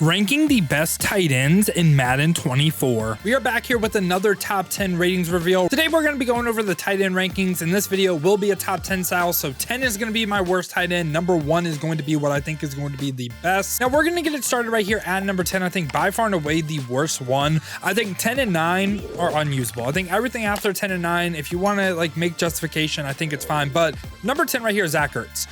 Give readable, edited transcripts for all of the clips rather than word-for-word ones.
Ranking the best tight ends in Madden 24. We are back here with another top 10 ratings reveal. Today we're going to be going over the tight end rankings, and this video will be a top 10 style. So 10 is going to be my worst tight end. Number 1 is going to be what I think is going to be the best. Now we're going to get it started right here at number 10. I think by far and away the worst one. I think 10 and 9 are unusable. I think everything after 10 and 9, if you want to like make justification, I think it's fine. But number 10 right here is Zach Ertz.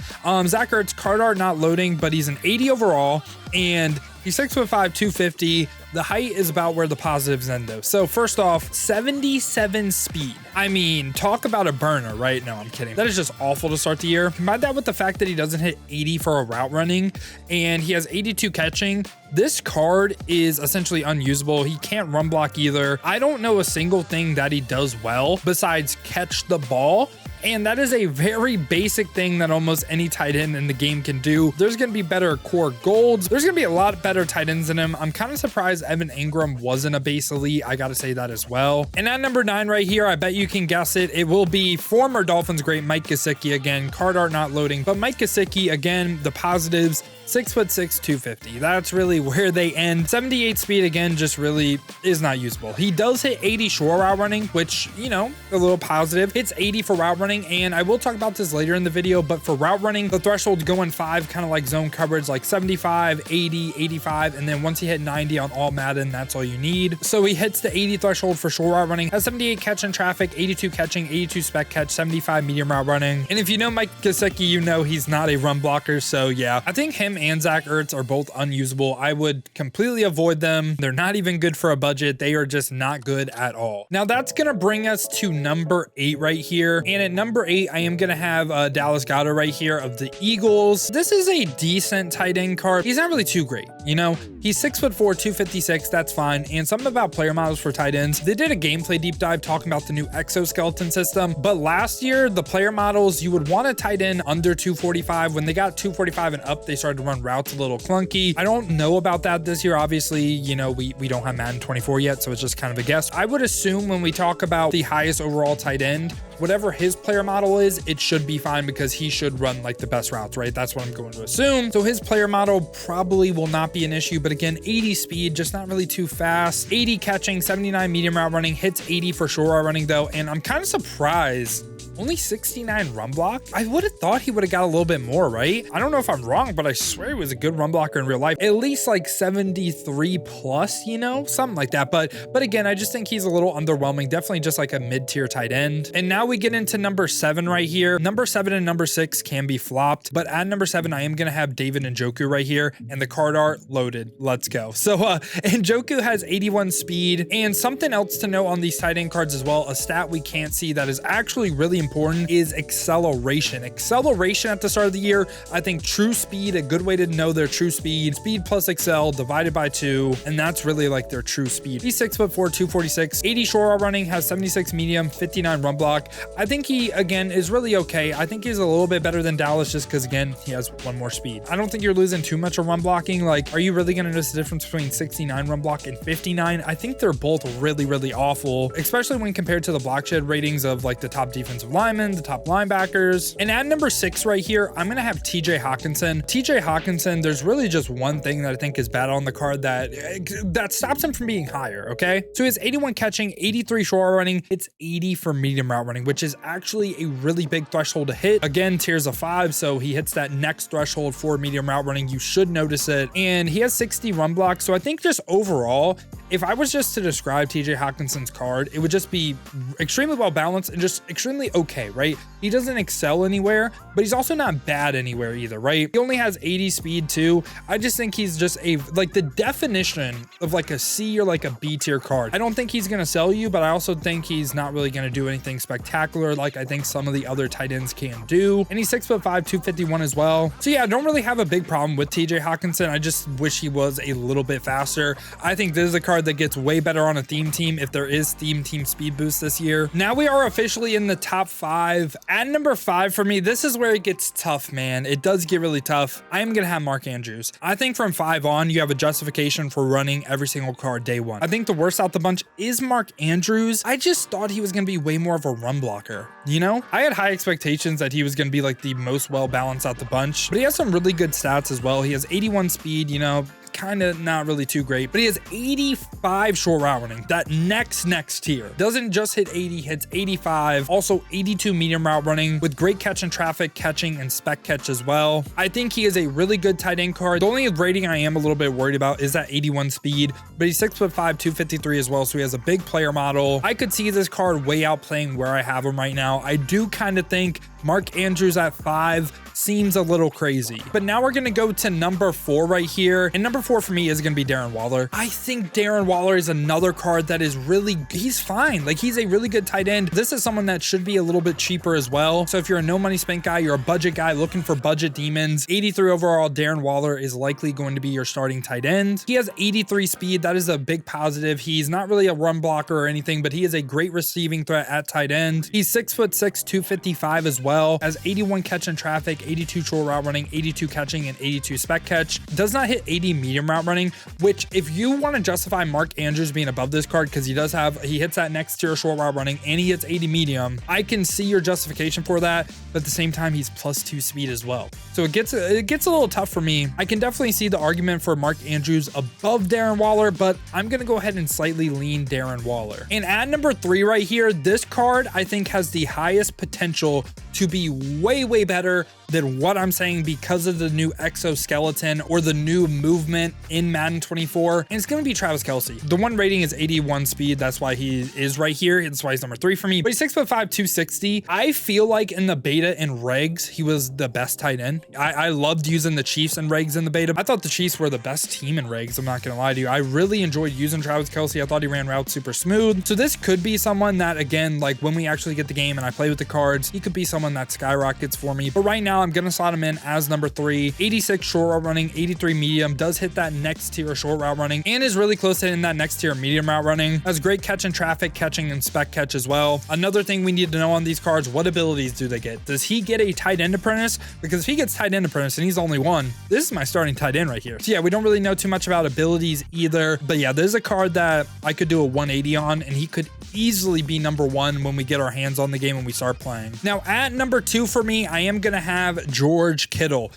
Zach Ertz, card art not loading, but he's an 80 overall, and he's 6'5", 250. The height is about where the positives end though. So first off, 77 speed. I mean, talk about a burner, right? No, I'm kidding. That is just awful to start the year. Combine that with the fact that he doesn't hit 80 for a route running and he has 82 catching. This card is essentially unusable. He can't run block either. I don't know a single thing that he does well besides catch the ball. And that is a very basic thing that almost any tight end in the game can do. There's going to be better core golds. There's going to be a lot better tight ends than him. I'm kind of surprised Evan Ingram wasn't a base elite. I got to say that as well. And at number 9 right here, I bet you can guess it. It will be former Dolphins great Mike Gesicki again. Card art not loading, but Mike Gesicki again, the positives. 6'6", 250. That's really where they end. 78 speed again, just really is not usable. He does hit 80 short route running, which, you know, a little positive. Hits 80 for route running, and I will talk about this later in the video, but for route running, the threshold going 5, kind of like zone coverage, like 75, 80, 85, and then once he hit 90 on all Madden, that's all you need. So he hits the 80 threshold for short route running, has 78 catch in traffic, 82 catching, 82 spec catch, 75 medium route running. And if you know Mike Gesicki, you know he's not a run blocker, so yeah, I think him and Zach Ertz are both unusable. I would completely avoid them. They're not even good for a budget. They are just not good at all. Now that's going to bring us to number 8 right here. And at number 8, I am going to have Dallas Goedert right here of the Eagles. This is a decent tight end card. He's not really too great. You know, he's 6'4", 256. That's fine. And something about player models for tight ends. They did a gameplay deep dive talking about the new exoskeleton system. But last year, the player models, you would want a tight end under 245. When they got 245 and up, they started to run routes a little clunky. I don't know about that this year. Obviously, you know, we don't have Madden 24 yet, so it's just kind of a guess. I would assume when we talk about the highest overall tight end, whatever his player model is, it should be fine because he should run like the best routes, right? That's what I'm going to assume. So his player model probably will not be an issue, but again, 80 speed, just not really too fast. 80 catching, 79 medium route running, hits 80 for short route running though, and I'm kind of surprised only 69 run block. I would have thought he would have got a little bit more, right? I don't know if I'm wrong, but I swear he was a good run blocker in real life. At least like 73 plus, you know, something like that. But again, I just think he's a little underwhelming. Definitely just like a mid-tier tight end. And now we get into number 7 right here. Number 7 and number 6 can be flopped, but at number 7, I am going to have David Njoku right here, and the card art loaded. Let's go. So Njoku has 81 speed, and something else to know on these tight end cards as well, a stat we can't see that is actually really important is acceleration. Acceleration at the start of the year, I think true speed, a good way to know their true speed, speed plus excel divided by 2, and that's really like their true speed. He's 6'4", 246, 80 short route running, has 76 medium, 59 run block. I think he, again, is really okay. I think he's a little bit better than Dallas just because, again, he has 1 more speed. I don't think you're losing too much of run blocking. Like, are you really going to notice the difference between 69 run block and 59? I think they're both really, really awful, especially when compared to the block shed ratings of like the top defensive linemen, the top linebackers. And at number 6 right here, I'm going to have TJ Hawkinson. TJ Hawkinson, there's really just one thing that I think is bad on the card that stops him from being higher, okay? So he has 81 catching, 83 short running, it's 80 for medium route running, which is actually a really big threshold to hit. Again, tiers of 5, so he hits that next threshold for medium route running. You should notice it. And he has 60 run blocks. So I think just overall, if I was just to describe TJ Hawkinson's card, it would just be extremely well balanced and just extremely okay, right? He doesn't excel anywhere, but he's also not bad anywhere either, right? He only has 80 speed too. I just think he's just like the definition of like a C or like a B tier card. I don't think he's going to sell you, but I also think he's not really going to do anything spectacular like I think some of the other tight ends can do. And he's 6'5", 251 as well. So yeah, I don't really have a big problem with TJ Hawkinson. I just wish he was a little bit faster. I think this is a card that gets way better on a theme team if there is theme team speed boost this year. Now we are officially in the top 5. At number 5 for me, this is where it gets tough, man. It does get really tough. I am going to have Mark Andrews. I think from 5 on, you have a justification for running every single card day 1. I think the worst out the bunch is Mark Andrews. I just thought he was going to be way more of a run blocker. You know, I had high expectations that he was going to be like the most well balanced out the bunch, but he has some really good stats as well. He has 81 speed, you know, kind of not really too great, but he has 85 short route running. That next tier doesn't just hit 80, hits 85, also 82 medium route running with great catch in traffic, catching, and spec catch as well. I think he is a really good tight end card. The only rating I am a little bit worried about is that 81 speed, but he's 6'5", 253 as well, so he has a big player model. I could see this card way outplaying where I have him right now. I do kind of think Mark Andrews at 5 seems a little crazy. But now we're going to go to number 4 right here. And number 4 for me is going to be Darren Waller. I think Darren Waller is another card that is really, he's fine. Like, he's a really good tight end. This is someone that should be a little bit cheaper as well. So if you're a no money spent guy, you're a budget guy looking for budget demons, 83 overall, Darren Waller is likely going to be your starting tight end. He has 83 speed. That is a big positive. He's not really a run blocker or anything, but he is a great receiving threat at tight end. He's 6'6", 255 as well, has 81 catch in traffic, 82 short route running, 82 catching, and 82 spec catch. Does not hit 80 medium route running, which if you want to justify Mark Andrews being above this card, because he hits that next tier short route running and he hits 80 medium, I can see your justification for that. But at the same time, he's +2 speed as well. So it gets a little tough for me. I can definitely see the argument for Mark Andrews above Darren Waller, but I'm going to go ahead and slightly lean Darren Waller. And at number 3 right here, this card I think has the highest potential to be way better than what I'm saying because of the new exoskeleton or the new movement in Madden 24. And it's going to be Travis Kelce. The one rating is 81 speed. That's why he is right here. That's why he's number 3 for me. But he's 6'5", 260. I feel like in the beta and regs, he was the best tight end. I loved using the Chiefs and regs in the beta. I thought the Chiefs were the best team in regs. I'm not going to lie to you. I really enjoyed using Travis Kelce. I thought he ran routes super smooth. So this could be someone that, again, like when we actually get the game and I play with the cards, he could be someone that skyrockets for me. But right now I'm going to slot him in as number 3. 86 short route running, 83 medium, does hit that next tier short route running and is really close to hitting that next tier medium route running. Has great catch in traffic, catching, and spec catch as well. Another thing we need to know on these cards, what abilities do they get? Does he get a tight end apprentice? Because if he gets tight end apprentice and he's only 1, this is my starting tight end right here. So yeah, we don't really know too much about abilities either. But yeah, there's a card that I could do a 180 on and he could easily be number 1 when we get our hands on the game and we start playing. Now at number 2 for me, I am going to have George Kittle.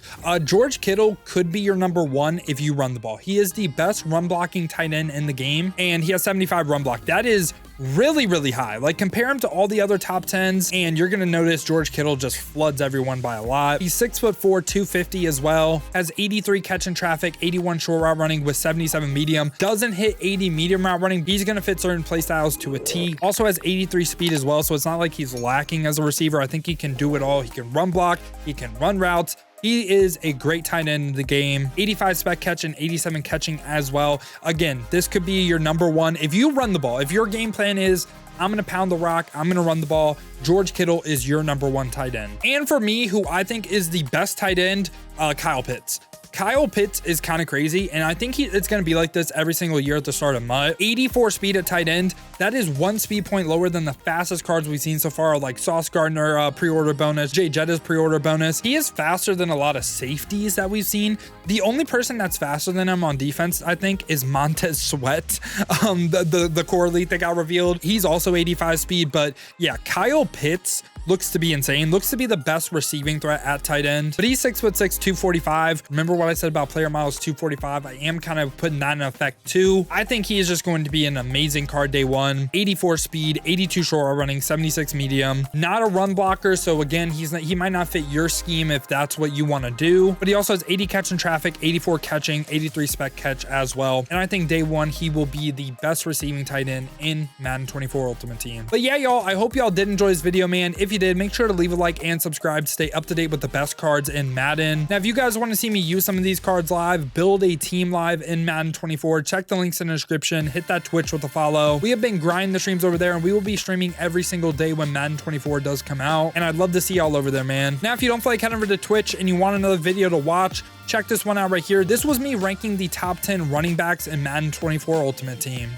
George Kittle could be your number 1 if you run the ball. He is the best run blocking tight end in the game and he has 75 run block. That is really high. Like, compare him to all the other top 10s and you're gonna notice George Kittle just floods everyone by a lot. He's 6'4", 250 as well, has 83 catch in traffic, 81 short route running with 77 medium, doesn't hit 80 medium route running. He's gonna fit certain play styles to a T. Also has 83 speed as well, so it's not like he's lacking as a receiver. I think he can do it all. He can run block, he can run routes. He is a great tight end in the game. 85 spec catch and 87 catching as well. Again, this could be your number 1 if you run the ball. If your game plan is, I'm going to pound the rock, I'm going to run the ball, George Kittle is your number 1 tight end. And for me, who I think is the best tight end, Kyle Pitts. Kyle Pitts is kind of crazy, and I think it's going to be like this every single year at the start of MUT. 84 speed at tight end. That is 1 speed point lower than the fastest cards we've seen so far, like Sauce Gardner pre-order bonus, Jay Jetta's pre-order bonus. He is faster than a lot of safeties that we've seen. The only person that's faster than him on defense, I think, is Montez Sweat, the core elite that got revealed. He's also 85 speed, but yeah, Kyle Pitts looks to be insane, looks to be the best receiving threat at tight end, but he's 6'6", 245. Remember what I said about player models 245? I am kind of putting that in effect too. I think he is just going to be an amazing card day 1. 84 speed, 82 short route running, 76 medium, not a run blocker. So again, he might not fit your scheme if that's what you want to do, but he also has 80 catch in traffic, 84 catching, 83 spec catch as well. And I think day 1, he will be the best receiving tight end in Madden 24 Ultimate Team. But yeah, y'all, I hope y'all did enjoy this video, man. If you did, make sure to leave a like and subscribe to stay up to date with the best cards in Madden. Now, if you guys want to see me use some of these cards live, build a team live in Madden 24, check the links in the description, hit that Twitch with a follow. We have been grinding the streams over there and we will be streaming every single day when Madden 24 does come out. And I'd love to see y'all over there, man. Now, if you don't feel like heading over to Twitch and you want another video to watch, check this one out right here. This was me ranking the top 10 running backs in Madden 24 Ultimate Team.